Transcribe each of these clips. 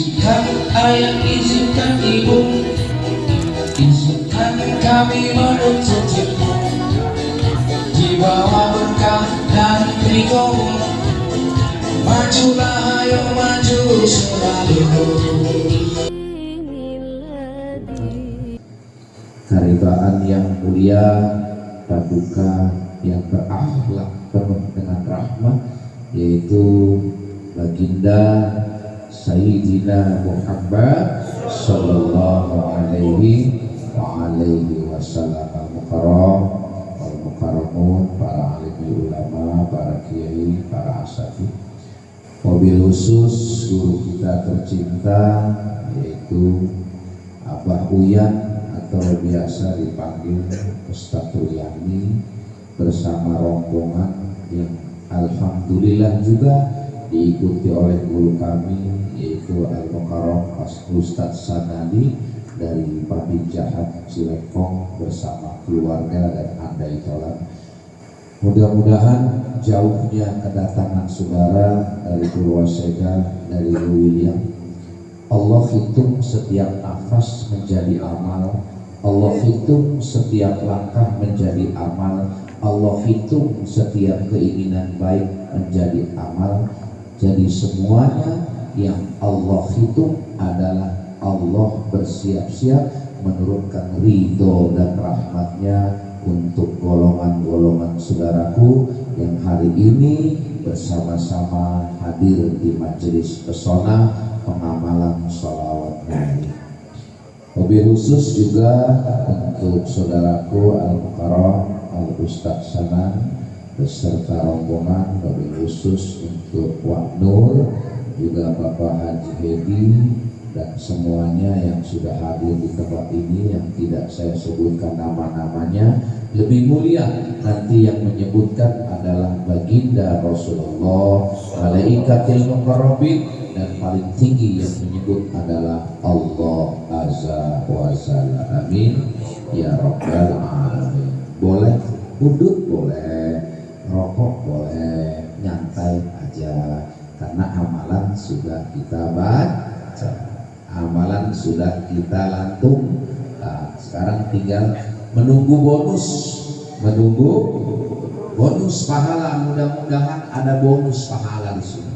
Izinkan ayah, izinkan ibu, izinkan kami menuntut ilmu di bawah berkah dan ridhomu. Majulah, ayo maju selalu. Karibaan yang mulia, paduka yang berakhlak penuh dengan rahmat, yaitu baginda Sayyidina Muhammad sallallahu alaihi wasallam al-mukarram wal-mukarramun, para alim ulama, para kiai, para asatidz, wabil khusus guru kita tercinta yaitu Abah Uyan atau biasa dipanggil Ustadz Ruyani, bersama rombongan yang alhamdulillah juga diikuti oleh guru kami yaitu Al-Mukarram Ustadz Sanadi dari Pabrik Jahat Cilekong bersama keluarga dan andai tolan. Mudah-mudahan jauhnya kedatangan saudara dari Purwasega, dari William, Allah hitung setiap nafas menjadi amal, Allah hitung setiap langkah menjadi amal, Allah hitung setiap keinginan baik menjadi amal. Jadi semuanya yang Allah hitung adalah Allah bersiap-siap menurunkan ridho dan rahmatnya untuk golongan-golongan saudaraku yang hari ini bersama-sama hadir di majelis pesona pengamalan sholawat Nabi. Lebih khusus juga untuk saudaraku Al-Mukarram Al-Ustadz Sanan beserta rombongan, lebih khusus untuk Wak Nur, juga Bapak Haji Hedi dan semuanya yang sudah hadir di tempat ini yang tidak saya sebutkan nama-namanya. Lebih mulia nanti yang menyebutkan adalah baginda Rasulullah, malaikatil muqarrabin, dan paling tinggi yang menyebut adalah Allah azza wa jalla. Amin ya rabbal alamin. Boleh duduk, boleh rokok, boleh nyantai aja, karena amalan sudah kita baca, amalan sudah kita lantung. Nah, sekarang tinggal menunggu bonus pahala. Mudah-mudahan ada bonus pahala di sini.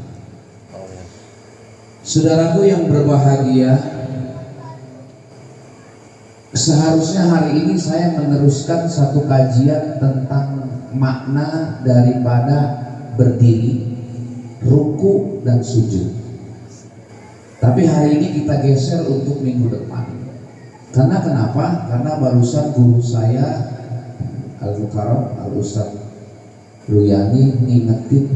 Saudaraku yang berbahagia, seharusnya hari ini saya meneruskan satu kajian tentang makna daripada berdiri, ruku dan sujud. Tapi hari ini kita geser untuk minggu depan. Karena kenapa? Karena barusan guru saya Al-Mukarram Al-Ustadz Ruyani ngingetin,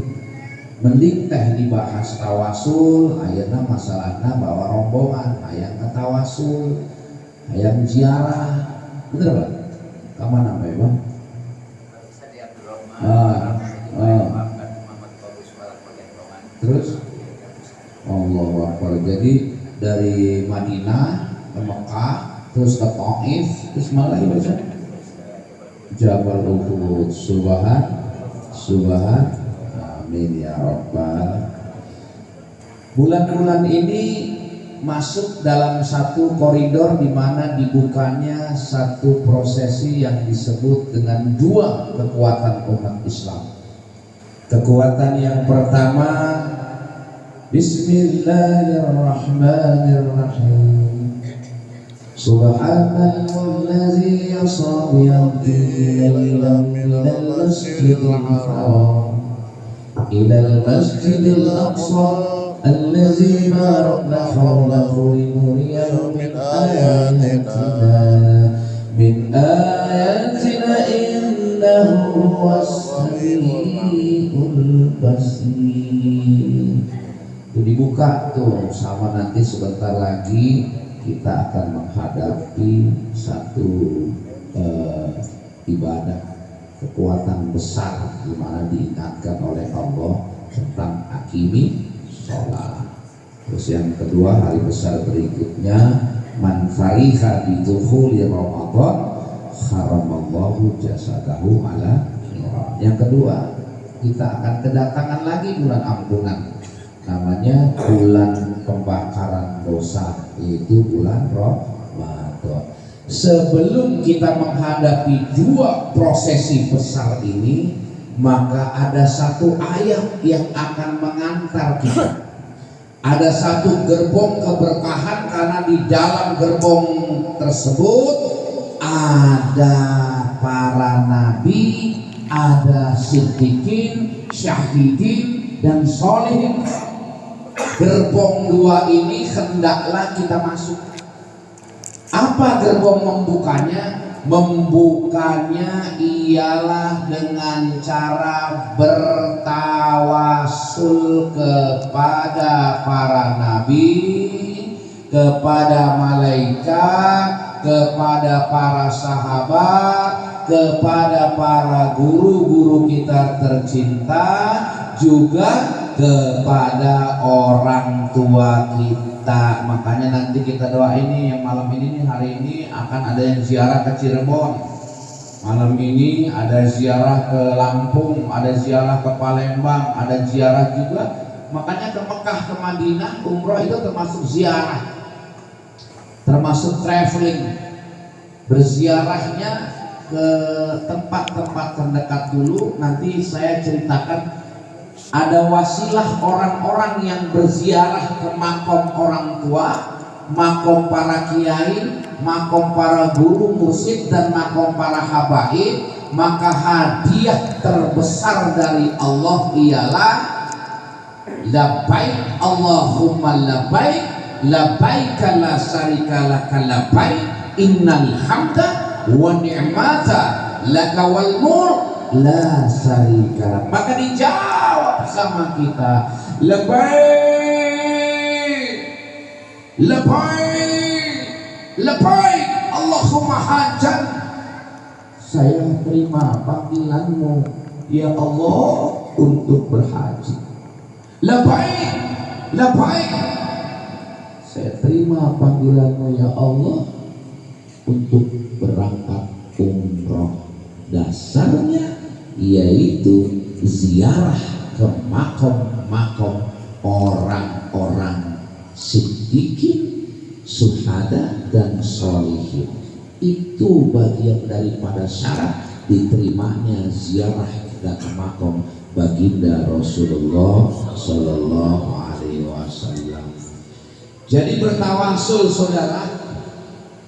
mending teh dibahas tawasul, ayeuna masalahna bawa rombongan, hayang tawasul, hayang ziarah. Bener Bang? Kamana bae Bang? Terus Allahu Akbar. Jadi dari Madinah ke Mekah, terus ke Taif, terus malah baca Jabal Uhud. Subhan amin ya rabbal. Bulan-bulan ini masuk dalam satu koridor di mana dibukanya satu prosesi yang disebut dengan dua kekuatan umat Islam. Kekuatan yang pertama, Bismillahirrahmanirrahim. Subhanallazi yasra biyadihi minal masjidil haram ilal masjidil aqsa allazi barakna hawlahu linuriyahu min ayatina innahu was-sami'ul basir. Itu dibuka tuh, sama nanti sebentar lagi kita akan menghadapi satu ibadah kekuatan besar di mana diingatkan oleh Allah tentang akimi sholat. Terus yang kedua, hari besar berikutnya, man fariha bidukhuli Ramadan haramallahu jasadahu ala niran. Yang kedua, kita akan kedatangan lagi bulan ampunan, namanya bulan pembakaran yaitu bulan Ramadan. Sebelum kita menghadapi dua prosesi besar ini, maka ada satu ayat yang akan mengantar kita. Ada satu gerbong keberkahan, karena di dalam gerbong tersebut ada para nabi, ada siddiqin, syahidin, dan sholihin. Gerbong dua ini hendaklah kita masuk. Apa gerbong membukanya? Membukanya ialah dengan cara bertawasul kepada para nabi, kepada malaikat, kepada para sahabat, kepada para guru-guru kita tercinta, juga kepada orang tua kita. Makanya nanti kita doa ini, yang malam ini nih, hari ini akan ada yang ziarah ke Cirebon, malam ini ada ziarah ke Lampung, ada ziarah ke Palembang, ada ziarah juga. Makanya ke Mekah, ke Madinah, umroh itu termasuk ziarah, termasuk traveling. Berziarahnya ke tempat-tempat terdekat dulu. Nanti saya ceritakan ada wasilah orang-orang yang berziarah ke makom orang tua, makom para kiai, makom para guru mursyid, dan makom para habaib. Maka hadiah terbesar dari Allah ialah labbaik Allahumma labbaik, labbaik la syarika laka labbaik, innal hamda wa ni'mata laka wal mulk la syarika. Maka dijawab sama kita, labbaik, labbaik, labbaik Allahumma hajjan. Saya terima panggilanmu ya Allah untuk berhaji. Labbaik, labbaik, saya terima panggilanmu ya Allah untuk berangkat umroh. Dasarnya yaitu ziarah ke makom-makom orang-orang siddiqin, syuhada, dan sholihin. Itu bagian daripada syarat diterimanya ziarah ke makom baginda Rasulullah Sallallahu Alaihi Wasallam. Jadi bertawasul, saudara,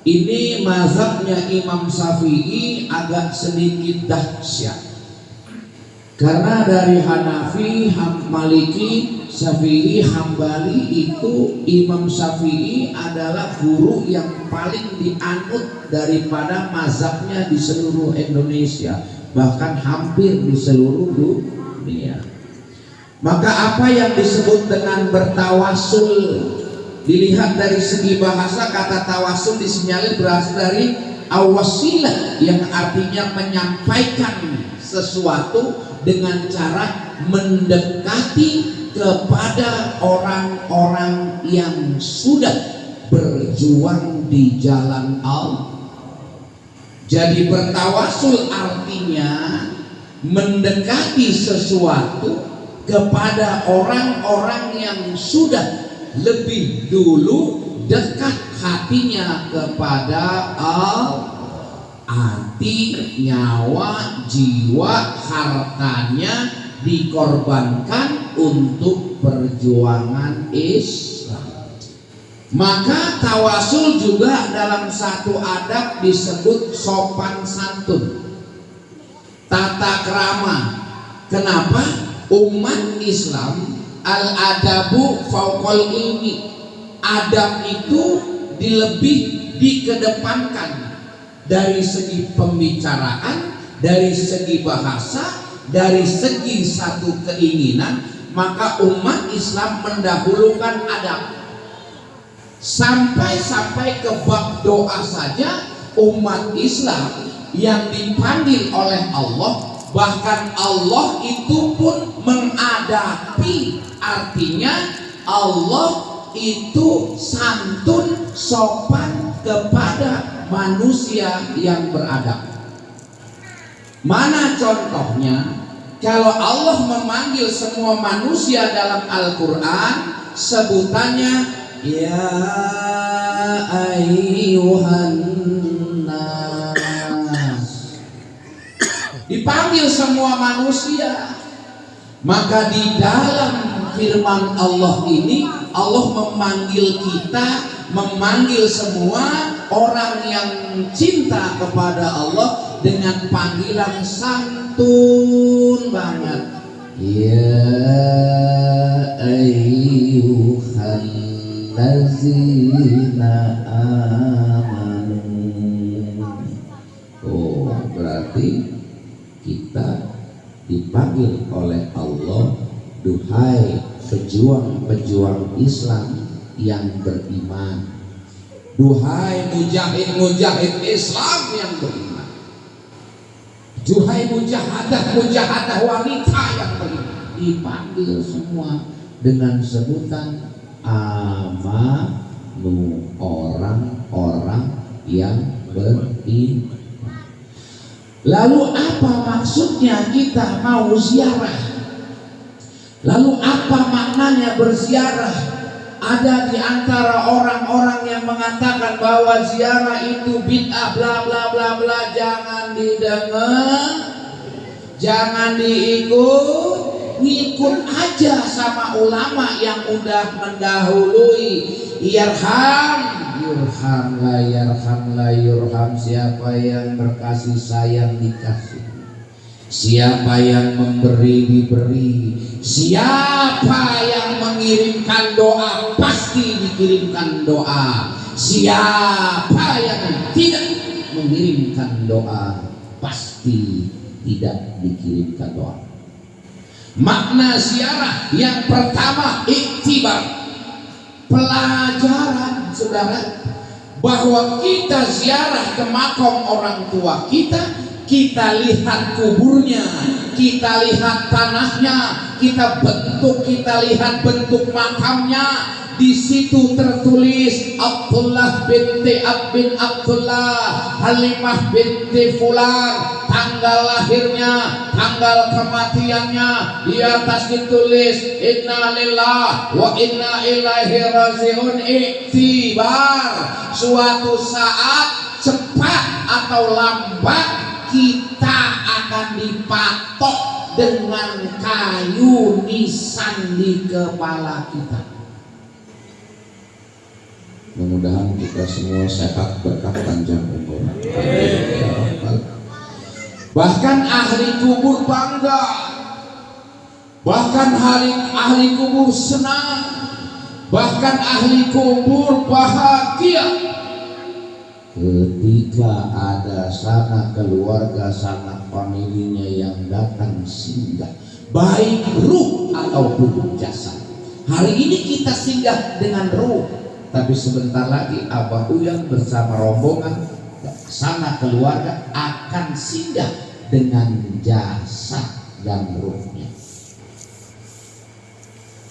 ini mazhabnya Imam Syafi'i agak sedikit dahsyat. Karena dari Hanafi, Maliki, Syafi'i, Hambali itu Imam Syafi'i adalah guru yang paling dianut daripada mazhabnya di seluruh Indonesia, bahkan hampir di seluruh dunia. Maka apa yang disebut dengan bertawasul, dilihat dari segi bahasa, kata tawasul disinyalir berasal dari awasilah, yang artinya menyampaikan sesuatu dengan cara mendekati kepada orang-orang yang sudah berjuang di jalan Allah. Jadi bertawasul artinya mendekati sesuatu kepada orang-orang yang sudah lebih dulu dekat hatinya kepada Allah. Hati, nyawa, jiwa, hartanya dikorbankan untuk perjuangan Islam. Maka tawasul juga dalam satu adab disebut sopan santun, tata krama. Kenapa? Umat Islam al-adabu fauqal ilmi, adab itu dikedepankan dari segi pembicaraan, dari segi bahasa, dari segi satu keinginan. Maka umat Islam mendahulukan adab. Sampai-sampai ke bab doa saja umat Islam yang dipanggil oleh Allah, bahkan Allah itu pun mengadapi. Artinya Allah itu santun, sopan kepada manusia yang beradab. Mana contohnya? Kalau Allah memanggil semua manusia dalam Al-Quran, sebutannya ya ayyuhan nas. Dipanggil semua manusia. Maka di dalam firman Allah ini, Allah memanggil kita, memanggil semua orang yang cinta kepada Allah dengan panggilan santun banget. Ya ayyuhal ladzina amanu. Oh, berarti kita dipanggil oleh Allah, duhai pejuang-pejuang Islam yang beriman, duhai mujahid-mujahid Islam yang beriman, duhai mujahadah-mujahadah wanita yang beriman. Dipanggil semua dengan sebutan amanu, orang-orang yang beriman. Lalu apa maksudnya kita mau ziarah? Lalu apa maknanya berziarah? Ada di antara orang-orang yang mengatakan bahwa ziarah itu bid'ah, bla bla bla bla. Jangan didengar, jangan diikut, ngikut aja sama ulama yang udah mendahului. Yurham la yurham. Siapa yang berkasih sayang dikasih, siapa yang memberi diberi, siapa yang mengirimkan doa pasti dikirimkan doa, siapa yang tidak mengirimkan doa pasti tidak dikirimkan doa. Makna ziarah yang pertama, iktibar, pelajaran saudara, bahwa kita ziarah ke makam orang tua kita, kita lihat kuburnya, kita lihat tanahnya, kita lihat bentuk makamnya. Di situ tertulis Abdullah binti bin Abdullah, Halimah binti Fulan, tanggal lahirnya, tanggal kematiannya. Di atas ditulis Inna lillahi wa inna ilaihi rajiun. Iktibar, suatu saat cepat atau lambat kita akan dipatok dengan kayu nisan di kepala kita. Mudah-mudahan kita semua sehat berkat panjang umur. Bahkan ahli kubur bangga, bahkan ahli kubur senang, bahkan ahli kubur bahagia ketika ada sanak keluarga, sanak familinya yang datang singgah, baik ruh ataupun jasad. Hari ini kita singgah dengan ruh, tapi sebentar lagi Abah Uyang bersama rombongan sanak keluarga akan singgah dengan jasad dan ruhnya.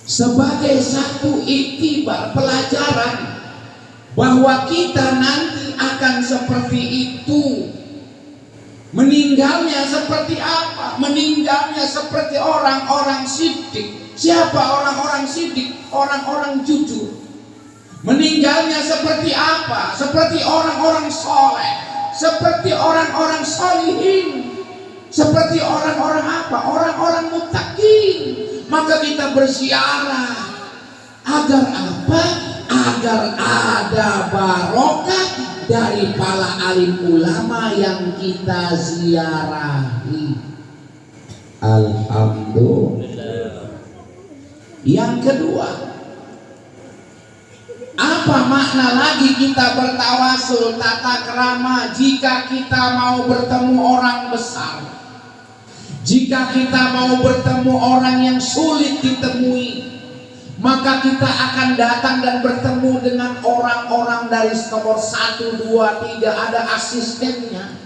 Sebagai satu iktibar, pelajaran bahwa kita nanti akan seperti itu. Meninggalnya seperti apa? Meninggalnya seperti orang-orang siddiq. Siapa orang-orang siddiq? Orang-orang jujur. Meninggalnya seperti apa? Seperti orang-orang soleh, seperti orang-orang solihin, seperti orang-orang apa? Orang-orang muttaqin. Maka kita berziarah agar apa? Agar ada barokah dari para alim ulama yang kita ziarahi. Alhamdulillah. Yang kedua, apa makna lagi kita bertawasul tata krama jika kita mau bertemu orang besar, jika kita mau bertemu orang yang sulit ditemui, maka kita akan datang dan bertemu dengan orang-orang dari nomor 1, 2, 3, ada asistennya.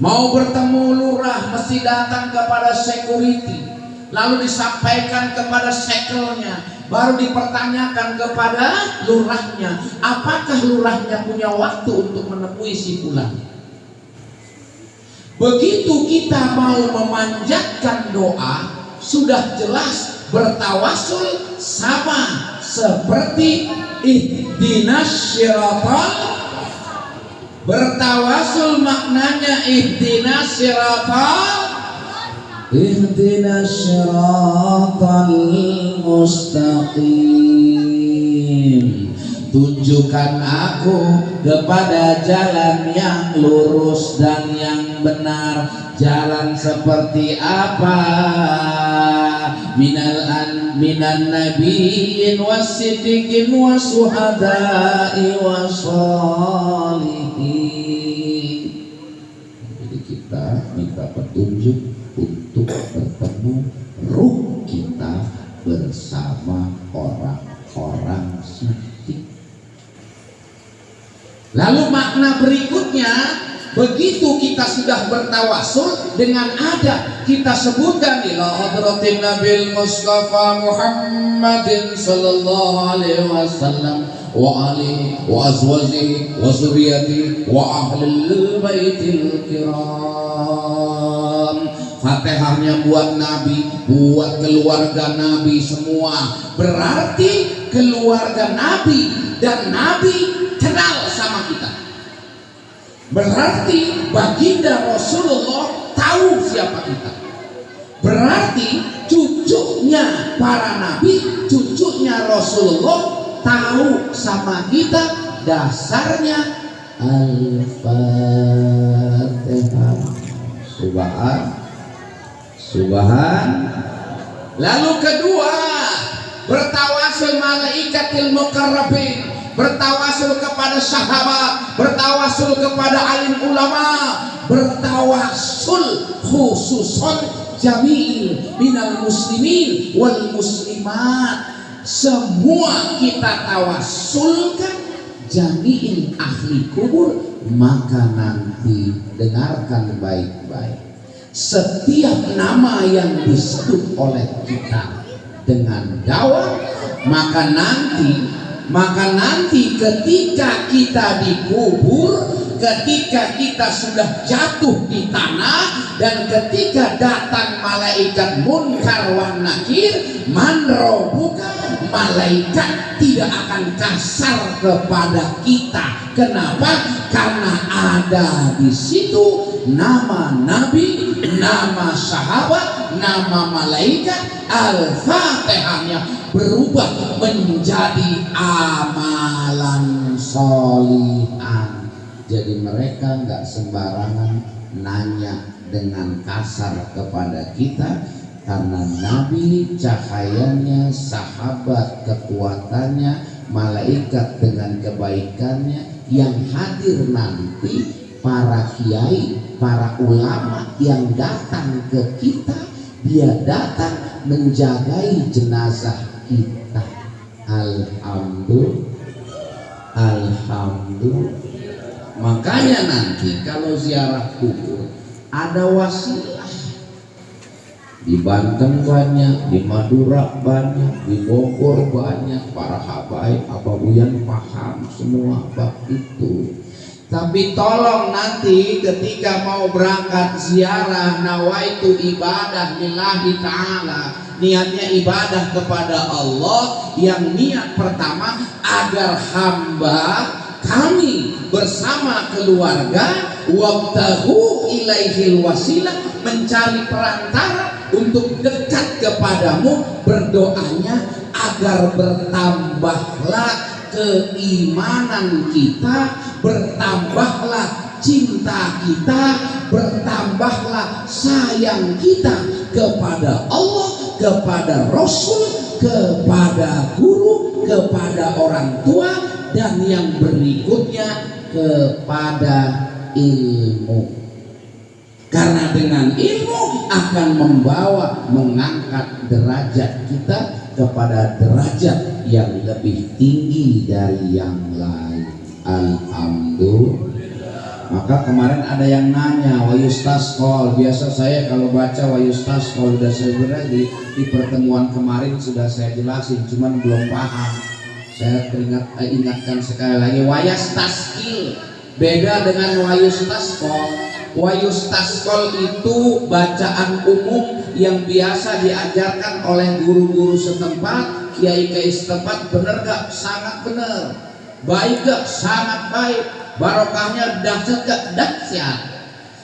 Mau bertemu lurah mesti datang kepada security, lalu disampaikan kepada sekelnya, baru dipertanyakan kepada lurahnya, apakah lurahnya punya waktu untuk menemui si fulan. Begitu kita mau memanjatkan doa, sudah jelas bertawasul sama seperti ihdinas syiratal. Bertawasul maknanya ihdinas syiratal mustaqim. Tunjukkan aku kepada jalan yang lurus dan yang benar. Jalan seperti apa? Minan nabiyyin was-siddiqin was-syuhada'i was-shalihin. Jadi kita minta petunjuk untuk bertemu ruh kita bersama orang-orang siddiq. Lalu makna berikutnya, begitu kita sudah bertawasul dengan adab, kita sebutkan ila hadratin nabil mustafa Muhammadin sallallahu alaihi wasallam wa alihi wa azwajihi wa zurriyyatihi wa ahlil baitil kiram. Fatihahnya buat Nabi, buat keluarga Nabi semua. Berarti keluarga Nabi dan Nabi kenal sama kita. Berarti baginda Rasulullah tahu siapa kita. Berarti cucunya para nabi, cucunya Rasulullah tahu sama kita. Dasarnya Al-Fatihah. Subhan. Lalu kedua, bertawasul malaikatil muqarrabin, bertawasul kepada sahabat, bertawasul kepada alim ulama, bertawasul khususon jami'il minal muslimin wal muslimat. Semua kita tawasulkan jami'in ahli kubur. Maka nanti dengarkan baik-baik, setiap nama yang disebut oleh kita dengan dakwah, maka nanti ketika kita dikubur, ketika kita sudah jatuh di tanah, dan ketika datang malaikat munkar wan nakir, manrobuka, malaikat tidak akan kasar kepada kita. Kenapa? Karena ada di situ nama nabi, nama sahabat, nama malaikat. Al-Fatihahnya berubah menjadi amalan solihan. Jadi mereka nggak sembarangan nanya dengan kasar kepada kita, karena nabi cahayanya, sahabat kekuatannya, malaikat dengan kebaikannya. Yang hadir nanti para kiai, para ulama yang datang ke kita, dia datang menjagai jenazah kita. Alhamdulillah. Makanya nanti kalau ziarah kubur ada wasilah. Di Banten banyak, di Madura banyak, di Bogor banyak. Para habaib Abah Buyan paham semua bab itu. Tapi tolong nanti ketika mau berangkat ziarah, nawaitu ibadah lillahi ta'ala, niatnya ibadah kepada Allah. Yang niat pertama agar hamba kami bersama keluarga wabtaghu ilaihil wasilah, mencari perantara untuk dekat kepadamu. Berdoanya agar bertambahlah keimanan kita, bertambahlah cinta kita, bertambahlah sayang kita kepada Allah, kepada Rasul, kepada guru, kepada orang tua, dan yang berikutnya kepada ilmu. Karena dengan ilmu akan membawa, mengangkat derajat kita kepada derajat yang lebih tinggi dari yang lain. Alhamdulillah. Maka kemarin ada yang nanya wayustasqol. Biasa saya kalau baca wayustasqol sudah saya berarti di pertemuan kemarin sudah saya jelasin, cuman belum paham. Saya ingatkan sekali lagi, wayastasqil beda dengan wayustasqol. Wayustasqol itu bacaan umum yang biasa diajarkan oleh guru-guru setempat, kiai setempat bener gak? Sangat bener. Baik gak? Sangat baik. Barokahnya dahsyat gak? Dahsyat.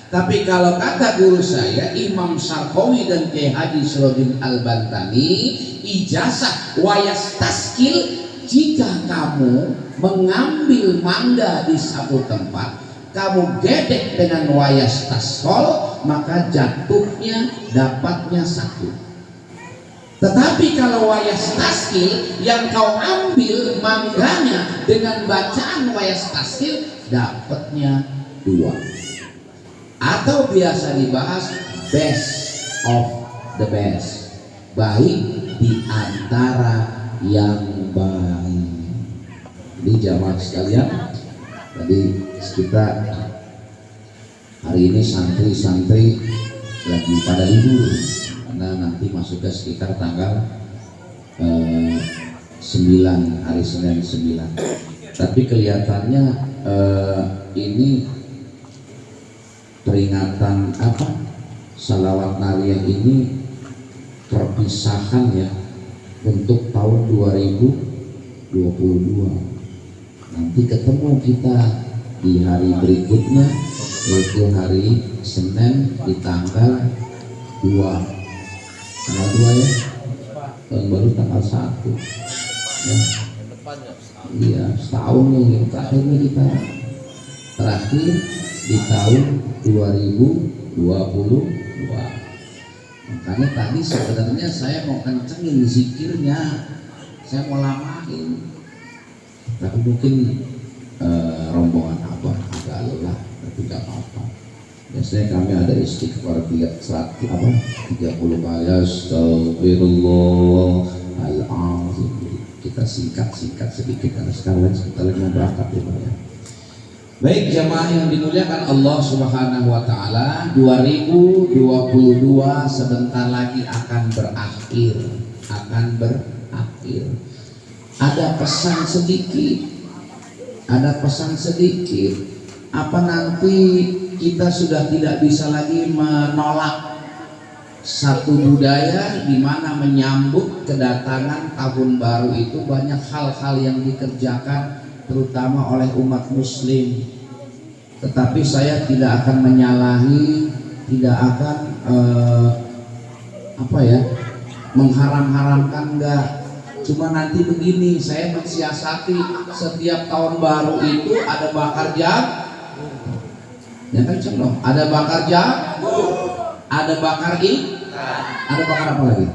Tapi kalau kata guru saya Imam Sarqawi dan Kiai Haji Sirajuddin Al-Bantani, ijazah wayas taskil, jika kamu mengambil mangga di satu tempat, kamu gedek dengan wayas taskol, maka jatuhnya dapatnya satu. Tetapi kalau wayas taskil yang kau ambil mangganya dengan bacaan wayas taskil, dapatnya dua. Atau biasa dibahas best of the best, baik di antara yang baik. Jadi jamaah sekalian, tadi kita hari ini santri-santri lagi pada libur karena nanti masuk ke sekitar tanggal 9, hari Senin 9. Tapi kelihatannya ini peringatan apa, salawat nariyah ini perpisahan ya untuk tahun 2022. Nanti ketemu kita di hari berikutnya, yaitu hari Senin di tanggal 2 ya, tahun baru tanggal 1 ya. Iya, setahun nih terakhir nih kita terakhir di tahun 2022. Makanya tadi sebenarnya saya mau kencengin zikirnya, saya mau lamain, tapi mungkin rombongan abah agak lelah, tapi gak apa-apa. Biasanya kami ada istighfar 30 kali, astagfirullahaladzim. Kita singkat sedikit karena sekarang sebentar lagi mau berangkat ya. Baik jamaah yang dimuliakan Allah Subhanahu wa taala, 2022 sebentar lagi akan berakhir. Ada pesan sedikit. Apa nanti kita sudah tidak bisa lagi menolak satu budaya di mana menyambut kedatangan tahun baru itu banyak hal-hal yang dikerjakan terutama oleh umat muslim, tetapi saya tidak akan menyalahi, tidak akan mengharam-haramkan, enggak. Cuma nanti begini, saya mensiasati setiap tahun baru itu ada bakar jagung, ya kan dong, ada bakar jagung, ada bakar ada bakar apa lagi?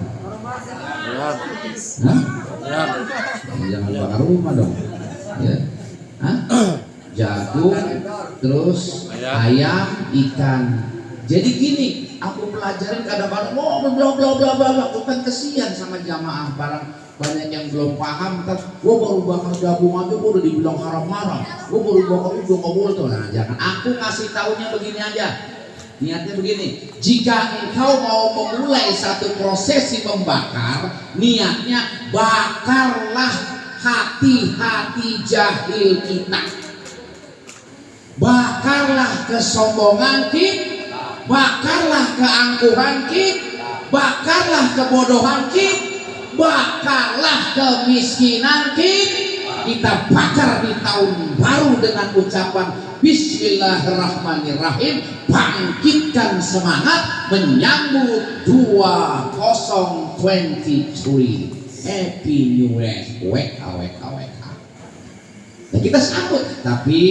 Jangan bakar rumah dong. Ya. Jagung, terus ayam, ikan. Jadi gini, aku pelajarin kadang-kadang bla bukan kesian sama jamaah, barang banyak yang belum paham. Gua baru bakar jagung aja gua udah dibilang haram-haram. Gua baru bakar itu nggak boleh tuh. Nah, jangan. Aku ngasih taunya begini aja. Niatnya begini, jika engkau mau memulai satu prosesi membakar, niatnya bakarlah hati-hati jahil kita, bakarlah kesombongan kita, bakarlah keangkuhan kita, bakarlah kebodohan kita, bakarlah kemiskinan kita. Kita bakar di tahun baru dengan ucapan Bismillahirrahmanirrahim, bangkitkan semangat menyambut 2023. Happy New Year, WK. Nah, kita sambut. Tapi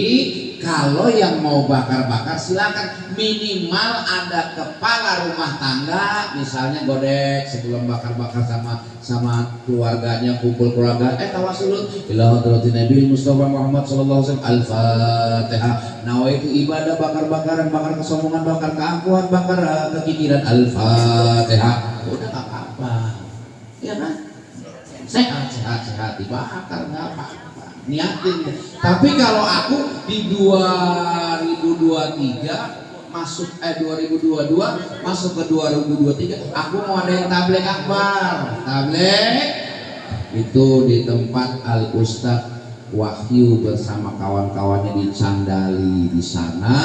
kalau yang mau bakar-bakar silakan, minimal ada kepala rumah tangga, misalnya godek sebelum bakar-bakar sama keluarganya, kumpul keluarga, tawasul ila hadratin Nabi Mustafa Muhammad sallallahu alaihi wasallam, Al-Fatihah. Nawaitu ibadah, bakar-bakaran, bakar kesombongan, bakar keangkuhan, bakar kekikiran, Al-Fatihah. Udah gak apa-apa, ya kan? Sehat dibakar, nggak apa-apa, niatin. Tapi kalau aku di 2023 masuk 2022 masuk ke 2023, aku mau ada yang tabligh akbar. Tabligh itu di tempat Al Ustadz Wahyu bersama kawan-kawannya di Candali di sana.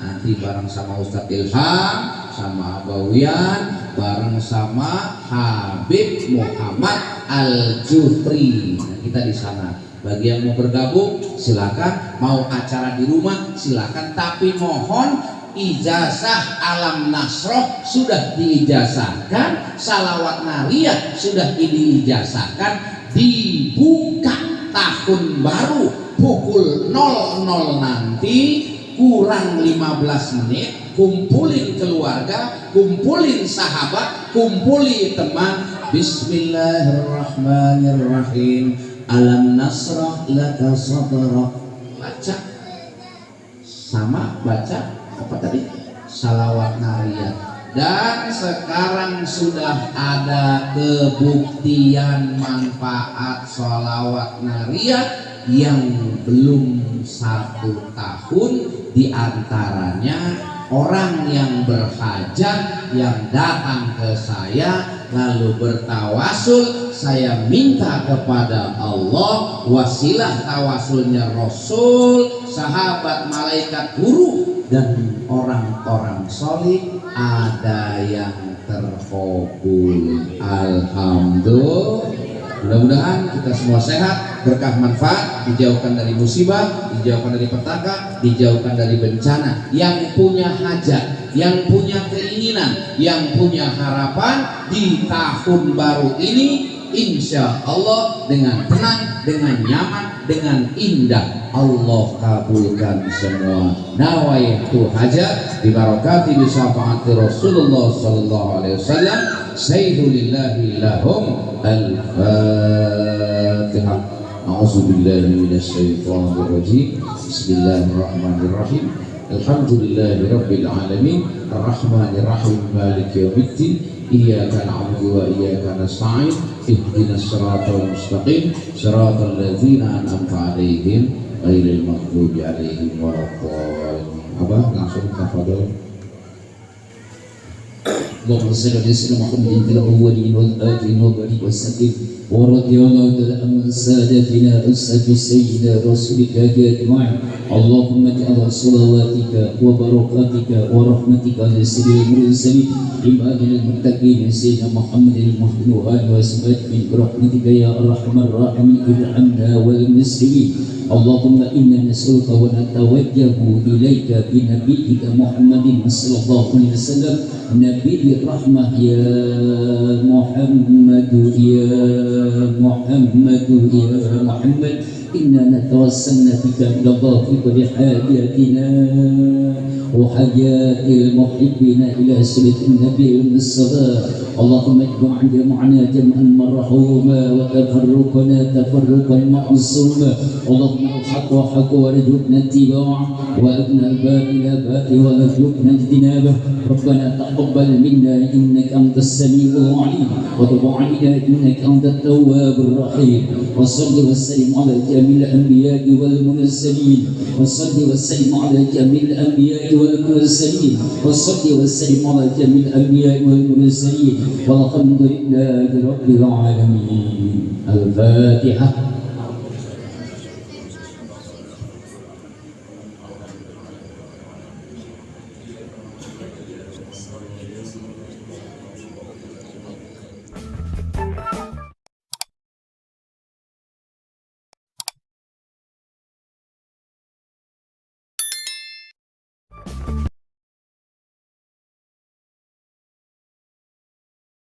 Nanti bareng sama Ustadz Ilham, sama Abawian, bareng sama Habib Muhammad Al-Jufri. Nah, kita di sana. Bagi yang mau bergabung silakan, mau acara di rumah silakan, tapi mohon ijazah Alam Nasroh sudah diijazahkan, salawat nariyah sudah diijazahkan. Dibuka tahun baru pukul 00 nanti kurang 15 menit, kumpulin keluarga, kumpulin sahabat, kumpulin teman. Bismillahirrahmanirrahim. Alam nasrah laka sadrak. Baca sama, baca apa tadi? Salawat nariyah. Dan sekarang sudah ada kebuktian manfaat salawat nariyah yang belum 1 tahun, diantaranya orang yang berhajat yang datang ke saya lalu bertawasul, saya minta kepada Allah wasilah tawasulnya Rasul, sahabat, malaikat, guru, dan orang-orang solih, ada yang terkabul. Alhamdulillah. Mudah-mudahan kita semua sehat, berkah manfaat, dijauhkan dari musibah, dijauhkan dari petaka, dijauhkan dari bencana. Yang punya hajat, yang punya keinginan, yang punya harapan di tahun baru ini, insya Allah dengan tenang, dengan nyaman, dengan indah, Allah kabulkan semua. Nawaitu hajat bi barakati bi syafaati Rasulullah sallallahu alaihi wasallam. Sayyidulillahi lahum al-Fatihah. A'udzubillahi minasyaitonir rajim. Bismillahirrahmanirrahim. Alhamdulillahi rabbil alamin. Arrahmanir rahim. Maliki yaumiddin. Iyyaka na'budu wa iyyaka nasta'in. Ihdinas siratal mustaqim. Siratal ladzina an'amta 'alaihim ghairil maghdubi 'alaihim waladdallin. Abah langsung tafadhol. اللهم صل على سيدنا محمد في الاولين والاخرين وبارك وسلم ورضي الله تعالى عن سادتنا اسد سيدنا رسولك اجمعين. اللهم اجعل صلواتك وبركاتك ورحمتك على سيدنا المرسلين امام المتقين سيدنا محمد المهدي واله وصحبه برحمتك يا ارحم الراحمين ارحمنا والمسلمين. اللهم إنا نسألك ونتوجه إليك بنبيك محمد صلى الله عليه وسلم نبي الرحمة يا محمد يا محمد يا محمد إنا نتوسلنا بك إلى الله في كل حاجاتنا وحاجات المحبين إلى سنة النبي المصطفى. اللهم اجمع جمعنا جمعا مرحوما وتفرقنا تفرقا معصوما. اللهم الحق حق وارزقنا اتباعه وارنا الباطل باطل وارزقنا اجتنابه. ربنا تقبل منا انك انت السميع العليم وتب علينا انك انت التواب الرحيم. وصل وسلم على جميع الانبياء والمرسلين. وصل وسلم على جميع الانبياء والمرسلين. وصل وسلم على جميع الانبياء والمرسلين. والحمد لله رب العالمين. الفاتحة.